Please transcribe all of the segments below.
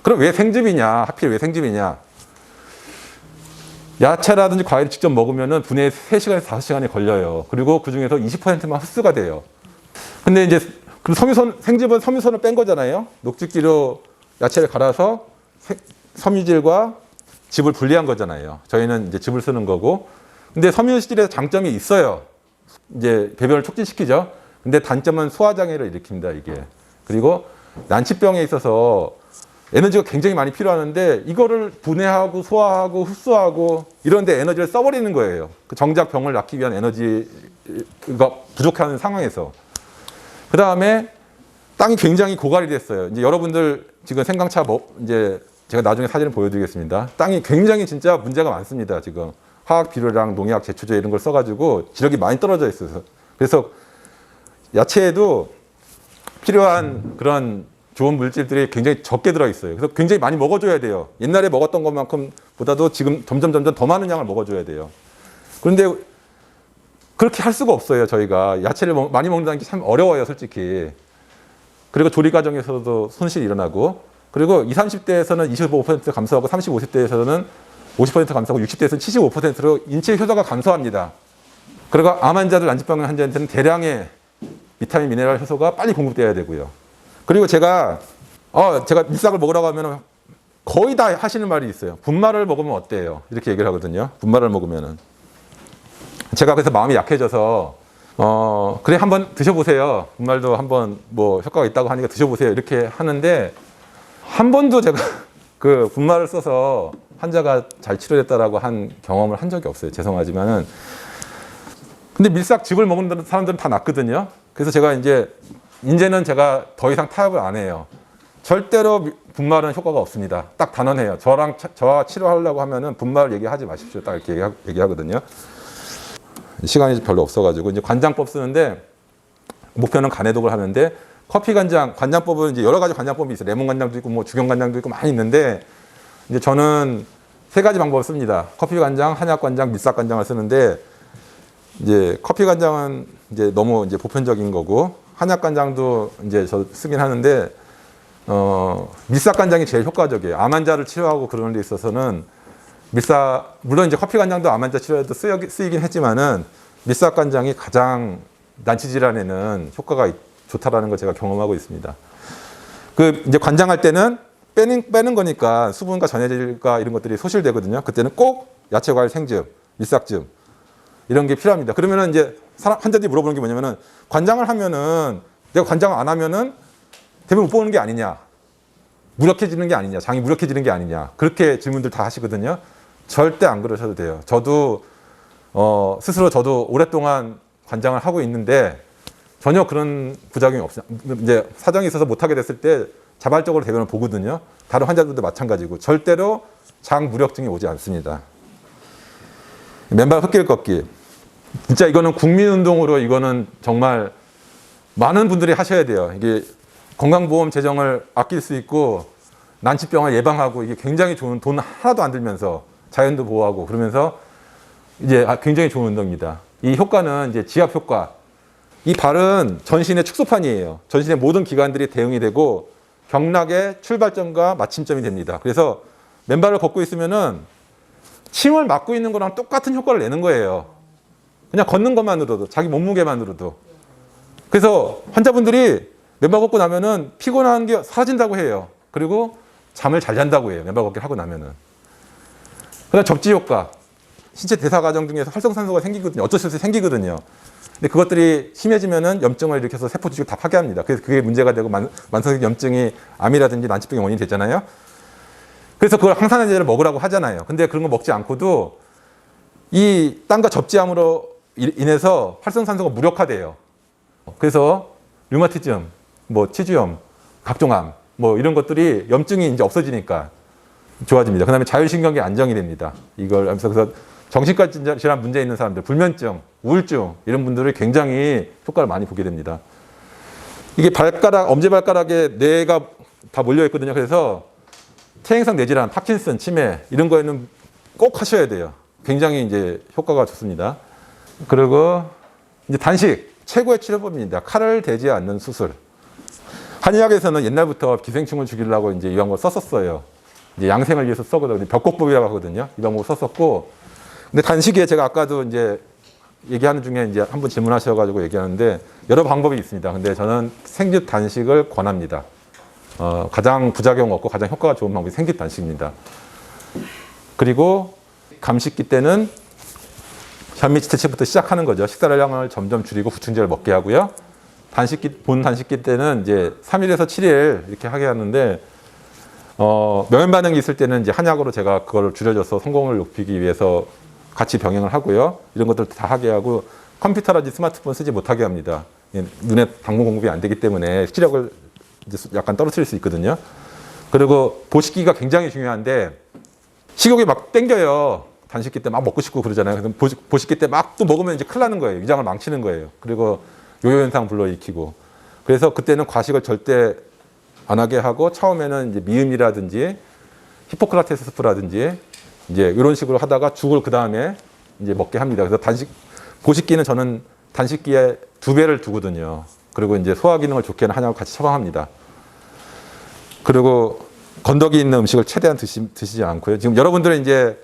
그럼 왜 생즙이냐? 하필 왜 생즙이냐? 야채라든지 과일을 직접 먹으면은 분해 3시간에서 5시간이 걸려요. 그리고 그 중에서 20%만 흡수가 돼요. 근데 이제 그 생즙은 섬유선을 뺀 거잖아요. 녹즙기로 야채를 갈아서 섬유질과 즙을 분리한 거잖아요. 저희는 이제 즙을 쓰는 거고. 근데 섬유질의 장점이 있어요. 이제 배변을 촉진시키죠. 근데 단점은 소화장애를 일으킵니다, 이게. 그리고 난치병에 있어서 에너지가 굉장히 많이 필요하는데 이거를 분해하고 소화하고 흡수하고 이런 데 에너지를 써버리는 거예요. 그 정작 병을 낫기 위한 에너지가 부족한 상황에서. 그 다음에 땅이 굉장히 고갈이 됐어요. 이제 여러분들 지금 생강차 이제 제가 나중에 사진을 보여드리겠습니다. 땅이 굉장히 진짜 문제가 많습니다. 지금 화학 비료랑 농약, 제초제 이런 걸 써가지고 지력이 많이 떨어져 있어서. 그래서 야채에도 필요한 그런 좋은 물질들이 굉장히 적게 들어있어요. 그래서 굉장히 많이 먹어줘야 돼요. 옛날에 먹었던 것만큼 보다도 지금 점점 더 많은 양을 먹어줘야 돼요. 그런데 그렇게 할 수가 없어요. 저희가 야채를 많이 먹는다는 게 참 어려워요, 솔직히. 그리고 조리 과정에서도 손실이 일어나고, 그리고 20, 30대에서는 25% 감소하고 30, 50대에서는 50% 감소하고 60대에서는 75%로 인체 효소가 감소합니다. 그리고 암 환자들, 난치병 환자한테는 대량의 비타민, 미네랄 효소가 빨리 공급돼야 되고요. 그리고 제가 밀싹을 먹으라고 하면 거의 다 하시는 말이 있어요. 분말을 먹으면 어때요? 이렇게 얘기를 하거든요. 분말을 먹으면은. 제가 그래서 마음이 약해져서 그래 한번 드셔보세요. 분말도 한번 뭐 효과가 있다고 하니까 드셔보세요. 이렇게 하는데 한 번도 제가 그 분말을 써서 환자가 잘 치료됐다라고 한 경험을 한 적이 없어요. 죄송하지만은. 근데 밀싹즙을 먹는 사람들은 다 낫거든요. 그래서 제가 이제는 제가 더 이상 타협을 안 해요. 절대로 분말은 효과가 없습니다. 딱 단언해요. 저와 치료하려고 하면은 분말 얘기하지 마십시오. 딱 이렇게 얘기하거든요. 시간이 별로 없어가지고 이제 관장법 쓰는데 목표는 간해독을 하는데 커피 간장, 관장법은 이제 여러 가지 관장법이 있어요. 레몬 간장도 있고 뭐 죽용 간장도 있고 많이 있는데 이제 저는 3가지 방법을 씁니다. 커피 간장, 한약 간장, 밀싹 간장을 쓰는데 이제 커피 간장은 이제 너무 이제 보편적인 거고 한약 간장도 이제 저 쓰긴 하는데 밀싹 간장이 제일 효과적이에요. 암 환자를 치료하고 그러는 데 있어서는 물론 이제 커피 간장도 암 환자 치료에도 쓰이긴 했지만은 밀싹 간장이 가장 난치 질환에는 효과가 좋다라는 걸 제가 경험하고 있습니다. 그 이제 관장할 때는 빼는 거니까 수분과 전해질과 이런 것들이 소실되거든요. 그때는 꼭 야채, 과일, 생즙, 밀싹즙 이런 게 필요합니다. 그러면은 이제 환자들이 물어보는 게 뭐냐면은 관장을 하면은 내가 관장을 안 하면은 대변 못 보는 게 아니냐, 무력해지는 게 아니냐, 장이 무력해지는 게 아니냐, 그렇게 질문들 다 하시거든요. 절대 안 그러셔도 돼요. 저도 스스로 저도 오랫동안 관장을 하고 있는데 전혀 그런 부작용이 없어요. 이제 사정이 있어서 못하게 됐을 때 자발적으로 대변을 보거든요. 다른 환자들도 마찬가지고 절대로 장 무력증이 오지 않습니다. 맨발 흙길 걷기. 진짜 이거는 국민운동으로 이거는 정말 많은 분들이 하셔야 돼요. 이게 건강보험 재정을 아낄 수 있고 난치병을 예방하고 이게 굉장히 좋은, 돈 하나도 안 들면서 자연도 보호하고 그러면서 이제 굉장히 좋은 운동입니다. 이 효과는 이제 지압 효과. 이 발은 전신의 축소판이에요. 전신의 모든 기관들이 대응이 되고 경락의 출발점과 마침점이 됩니다. 그래서 맨발을 걷고 있으면은 침을 막고 있는 거랑 똑같은 효과를 내는 거예요. 그냥 걷는 것만으로도, 자기 몸무게만으로도. 그래서 환자분들이 맨발 걷고 나면은 피곤한 게 사라진다고 해요. 그리고 잠을 잘 잔다고 해요. 맨발 걷기를 하고 나면은. 그다음 접지 효과. 신체 대사 과정 중에서 활성산소가 생기거든요. 어쩔 수 없이 생기거든요. 근데 그것들이 심해지면은 염증을 일으켜서 세포 주식을 다 파괴합니다. 그래서 그게 문제가 되고 만성적 염증이 암이라든지 난치병의 원인이 되잖아요. 그래서 그걸 항산화제를 먹으라고 하잖아요. 근데 그런 거 먹지 않고도 이 땀과 접지함으로 인해서 활성산소가 무력화돼요. 그래서 류마티즘, 뭐 치주염, 각종 암, 뭐 이런 것들이 염증이 이제 없어지니까 좋아집니다. 그다음에 자율신경계 안정이 됩니다. 이걸 하면서 그래서 정신과 질환 문제 있는 사람들, 불면증, 우울증 이런 분들이 굉장히 효과를 많이 보게 됩니다. 이게 엄지발가락에 뇌가 다 몰려 있거든요. 그래서 퇴행성 뇌질환, 파킨슨, 치매 이런 거에는 꼭 하셔야 돼요. 굉장히 이제 효과가 좋습니다. 그리고 이제 단식 최고의 치료법입니다. 칼을 대지 않는 수술. 한의학에서는 옛날부터 기생충을 죽이려고 이제 이 방법을 썼었어요. 이제 양생을 위해서 써거든요. 벽곡법이라고 하거든요. 이 방법을 썼었고. 근데 단식에 제가 아까도 이제 얘기하는 중에 이제 한 분 질문하셔가지고 얘기하는데 여러 방법이 있습니다. 근데 저는 생즙 단식을 권합니다. 가장 부작용 없고 가장 효과가 좋은 방법이 생즙 단식입니다. 그리고 감식기 때는 현미 지태식부터 시작하는 거죠. 식사량을 점점 줄이고 구충제를 먹게 하고요. 본 단식기 때는 이제 3일에서 7일 이렇게 하게 하는데, 명현 반응이 있을 때는 이제 한약으로 제가 그걸 줄여줘서 성공을 높이기 위해서 같이 병행을 하고요. 이런 것들 다 하게 하고 컴퓨터라든지 스마트폰 쓰지 못하게 합니다. 눈에 방문 공급이 안 되기 때문에 시력을 이제 약간 떨어뜨릴 수 있거든요. 그리고 보식기가 굉장히 중요한데 식욕이 막 땡겨요. 단식기 때 막 먹고 싶고 그러잖아요. 그래서 보식기 때 막 또 먹으면 이제 큰일 나는 거예요. 위장을 망치는 거예요. 그리고 요요현상 불러일으키고. 그래서 그때는 과식을 절대 안 하게 하고 처음에는 이제 미음이라든지 히포크라테스 스프라든지 이제 이런 식으로 하다가 죽을 그 다음에 이제 먹게 합니다. 그래서 보식기는 저는 단식기에 2배를 두거든요. 그리고 이제 소화 기능을 좋게 하는 한약을 같이 처방합니다. 그리고 건더기 있는 음식을 최대한 드시지 않고요. 지금 여러분들은 이제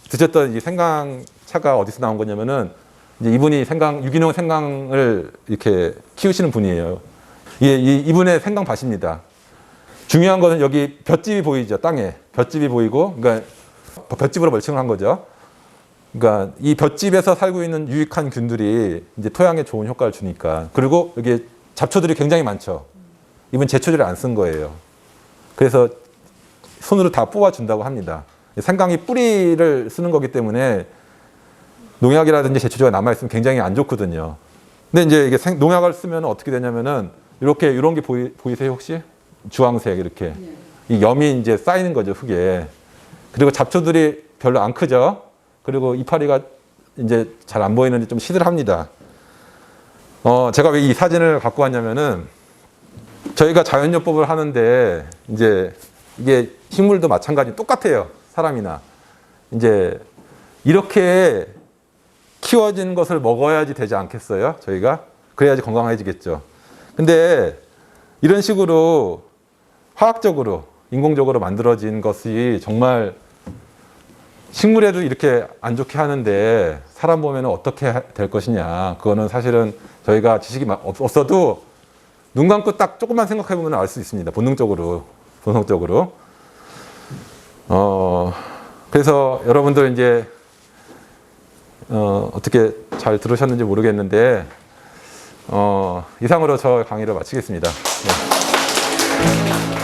드셨던 이 생강차가 어디서 나온 거냐면은 이제 이분이 유기농 생강을 이렇게 키우시는 분이에요. 이분의 생강밭입니다. 중요한 것은 여기 볏짚이 보이죠, 땅에. 볏짚이 보이고, 그러니까 볏짚으로 멀칭을 한 거죠. 그러니까 이 볏짚에서 살고 있는 유익한 균들이 이제 토양에 좋은 효과를 주니까. 그리고 여기 잡초들이 굉장히 많죠. 이분 제초제를 안 쓴 거예요. 그래서 손으로 다 뽑아준다고 합니다. 생강이 뿌리를 쓰는 거기 때문에 농약이라든지 제초제가 남아있으면 굉장히 안 좋거든요. 근데 이제 이게 농약을 쓰면 어떻게 되냐면은 이런 게 보이세요, 혹시? 주황색 이렇게. 이 염이 이제 쌓이는 거죠, 흙에. 그리고 잡초들이 별로 안 크죠. 그리고 이파리가 이제 잘 안 보이는데 좀 시들합니다. 제가 왜 이 사진을 갖고 왔냐면은 저희가 자연요법을 하는데 이제 이게 식물도 마찬가지 똑같아요. 사람이나. 이제 이렇게 키워진 것을 먹어야지 되지 않겠어요? 저희가? 그래야지 건강해지겠죠. 근데 이런 식으로 화학적으로, 인공적으로 만들어진 것이 정말 식물에도 이렇게 안 좋게 하는데 사람 보면 어떻게 될 것이냐. 그거는 사실은 저희가 지식이 없어도 눈 감고 딱 조금만 생각해 보면 알 수 있습니다. 본능적으로. 그래서 여러분들 이제 어떻게 잘 들으셨는지 모르겠는데 이상으로 저 강의를 마치겠습니다. 네.